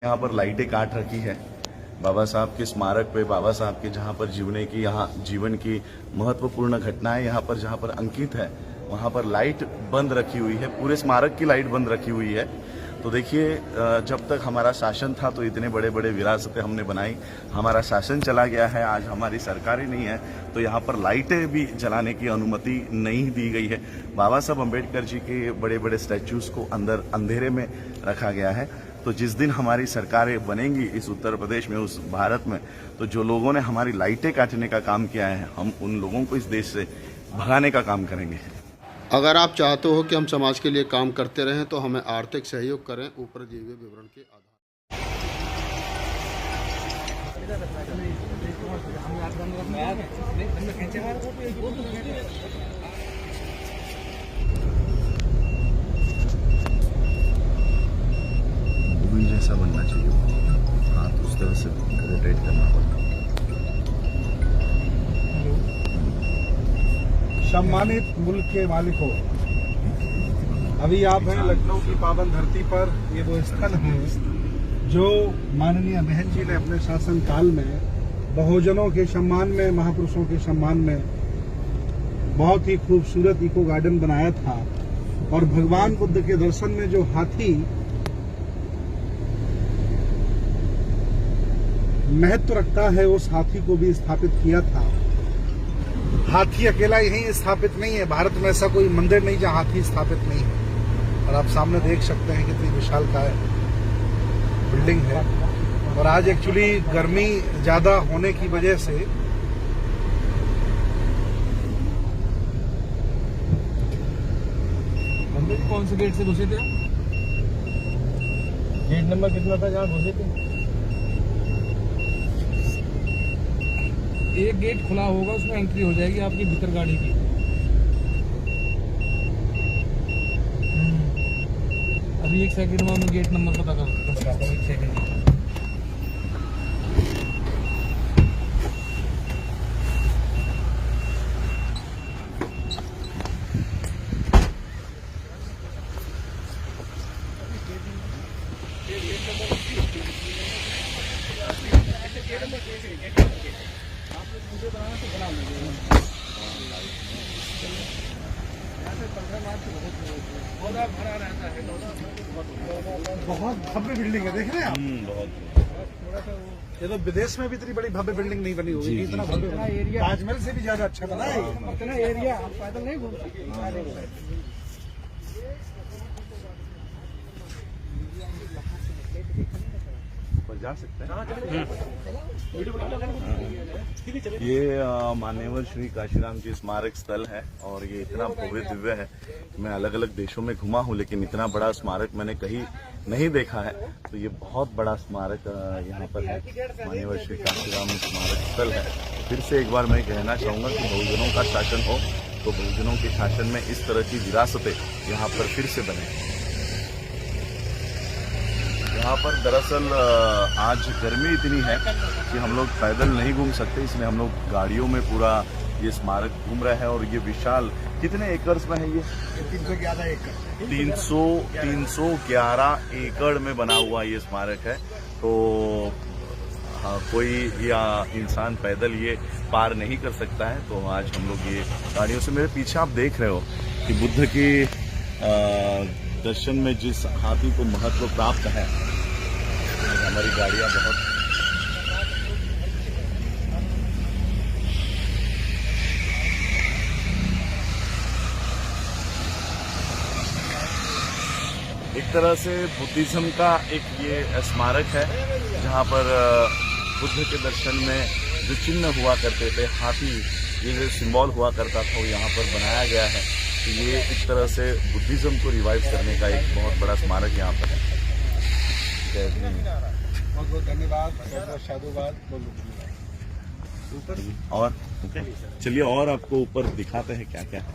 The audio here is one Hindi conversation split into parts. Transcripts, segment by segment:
यहाँ पर लाइटें काट रखी है बाबा साहब के स्मारक पे। बाबा साहब के जहाँ पर जीवन की महत्वपूर्ण घटनाएं यहाँ पर जहाँ पर अंकित है वहाँ पर लाइट बंद रखी हुई है। पूरे स्मारक की लाइट बंद रखी हुई है। तो देखिए, जब तक हमारा शासन था तो इतने बड़े बड़े विरासतें हमने बनाई। हमारा शासन चला गया है, आज हमारी सरकार ही नहीं है, तो यहाँ पर लाइटें भी जलाने की अनुमति नहीं दी गई है। बाबा साहब अम्बेडकर जी के बड़े बड़े स्टैचूज को अंदर अंधेरे में रखा गया है। तो जिस दिन हमारी सरकारें बनेंगी इस उत्तर प्रदेश में, उस भारत में, तो जो लोगों ने हमारी लाइटें काटने का काम किया है, हम उन लोगों को इस देश से भगाने का काम करेंगे। अगर आप चाहते हो कि हम समाज के लिए काम करते रहें तो हमें आर्थिक सहयोग करें ऊपर दिए हुए विवरण के आधार। जैसा बनना चाहिए, हाथ उस तरह से रोटेट करना पड़ता। सम्मानित मुल्क के मालिकों, अभी आप हैं लखनऊ की पावन धरती पर। ये वो स्थल है जो माननीय बहन जी ने अपने शासन काल में बहुजनों के सम्मान में, महापुरुषों के सम्मान में बहुत ही खूबसूरत इको गार्डन बनाया था। और भगवान बुद्ध के दर्शन में जो हाथी महत्व रखता है, उस हाथी को भी स्थापित किया था। हाथी अकेला यहीं स्थापित नहीं है, भारत में ऐसा कोई मंदिर नहीं जहां हाथी स्थापित नहीं है। और आप सामने देख सकते हैं कितनी विशालकाय बिल्डिंग है। और आज एक्चुअली गर्मी ज्यादा होने की वजह से मंदिर कौन से गेट से घुसे थे? गेट नंबर कितना था जहाँ घुसे थे? एक गेट खुला होगा, उसमें एंट्री हो जाएगी आपकी भीतर गाड़ी की। अभी एक सेकंड में मैं गेट नंबर पता करता हूँ। एक सेकंड। बहुत भव्य बिल्डिंग है, देख रहे हैं आप? बहुत। ये तो विदेश में भी इतनी बड़ी भव्य बिल्डिंग नहीं बनी होगी। इतना भव्य एरिया, ताजमहल से भी ज्यादा अच्छा बना है। इतना एरिया आप पैदल नहीं घूम सकते। जा सकते हैं। ये मान्यवर श्री काशीराम जी स्मारक स्थल है और ये इतना भव्य दिव्य है। मैं अलग अलग देशों में घुमा हूँ लेकिन इतना बड़ा स्मारक मैंने कहीं नहीं देखा है। तो ये बहुत बड़ा स्मारक यहाँ पर है, मान्यवर श्री काशीराम स्मारक स्थल है। फिर से एक बार मैं कहना चाहूँगा कि बहुजनों का शासन हो तो बहुजनों के शासन में इस तरह की विरासतें यहाँ पर फिर से बने। यहाँ पर दरअसल आज गर्मी इतनी है कि हम लोग पैदल नहीं घूम सकते, इसलिए हम लोग गाड़ियों में पूरा ये स्मारक घूम रहे हैं। और ये विशाल कितने एकड़ में है? ये 311 एकड़ 311 एकड़ में बना हुआ ये स्मारक है। तो कोई या इंसान पैदल ये पार नहीं कर सकता है। तो आज हम लोग ये गाड़ियों से, मेरे पीछे आप देख रहे हो कि बुद्ध की दर्शन में जिस हाथी को महत्व प्राप्त है, हमारी गाड़ियां बहुत एक तरह से बुद्धिज्म का एक ये स्मारक है जहां पर बुद्ध के दर्शन में जो चिन्ह हुआ करते थे, हाथी, ये जो सिंबल हुआ करता था, वो यहाँ पर बनाया गया है। तो ये एक तरह से बुद्धिज्म को रिवाइव करने का एक बहुत बड़ा स्मारक यहाँ पर है। बहुत बहुत धन्यवाद, बहुत बहुत साधुवाद। और चलिए और आपको ऊपर दिखाते हैं क्या क्या है।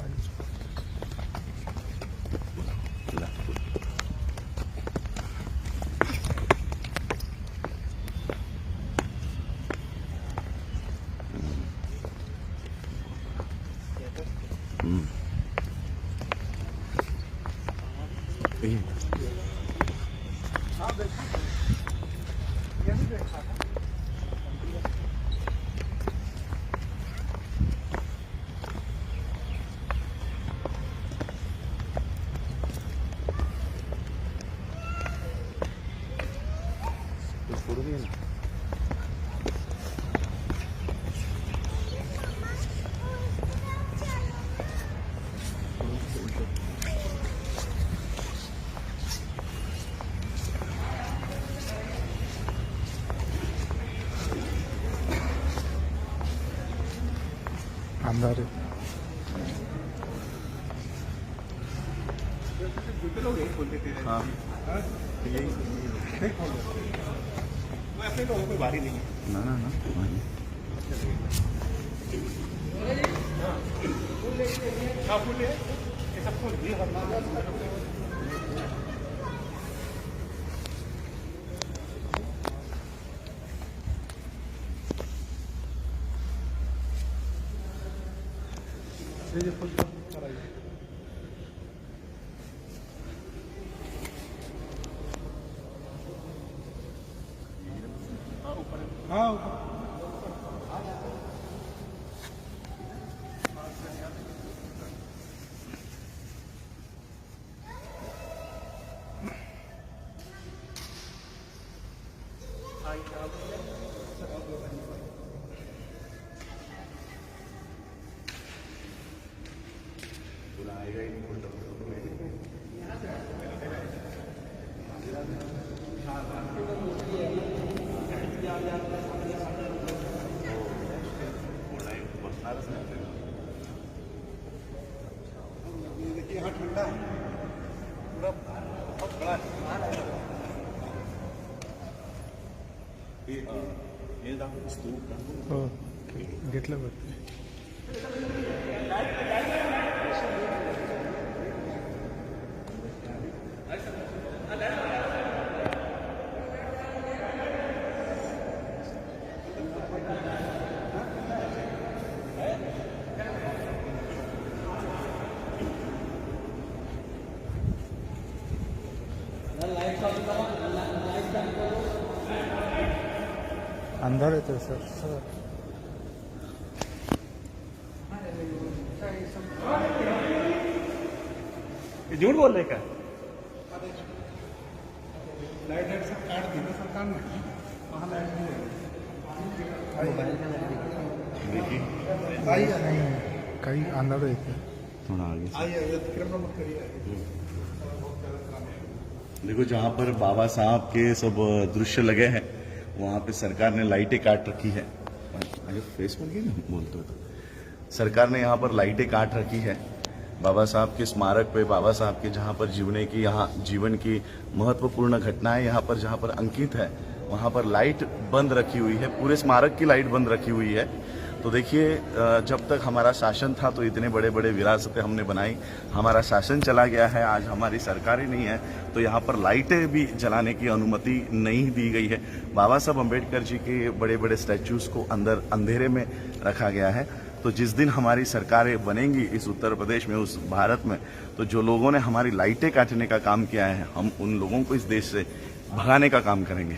अंदर हाँ ना ना ना वही। हाँ देखिए यहाँ ठंडा है पूरा बहुत बड़ा है। हे दाखव स्तूप दाखव. हो घेतलं बरं. अंदर येतोय सर. झूठ बोल रहे का? लाइट है सब काट दी ना सरकार ने. वहाँ लाइट नहीं है. काही अंदर येते. थोड़ा आगे से. आइए अतिक्रमण मत करिए. देखो जहाँ पर बाबा साहब के सब दृश्य लगे हैं वहाँ पे सरकार ने लाइटें काट रखी है. अरे फेस बोल ना बोलते हो तो सरकार ने यहाँ पर लाइटें काट रखी है. बाबा साहब के स्मारक पे बाबा साहब के जहाँ पर जीवन की महत्वपूर्ण घटनाएं यहाँ पर जहाँ पर अंकित है वहाँ पर लाइट बंद रखी हुई है. पूरे स्मारक की लाइट बंद रखी हुई है. तो देखिए जब तक हमारा शासन था तो इतने बड़े बड़े विरासतें हमने बनाई. हमारा शासन चला गया है, आज हमारी सरकार ही नहीं है तो यहाँ पर लाइटें भी जलाने की अनुमति नहीं दी गई है. बाबा साहब अम्बेडकर जी के बड़े बड़े स्टैचूज को अंदर अंधेरे में रखा गया है. तो जिस दिन हमारी सरकारें बनेंगी इस उत्तर प्रदेश में, उस भारत में, तो जो लोगों ने हमारी लाइटें काटने का काम किया है हम उन लोगों को इस देश से भगाने का काम करेंगे.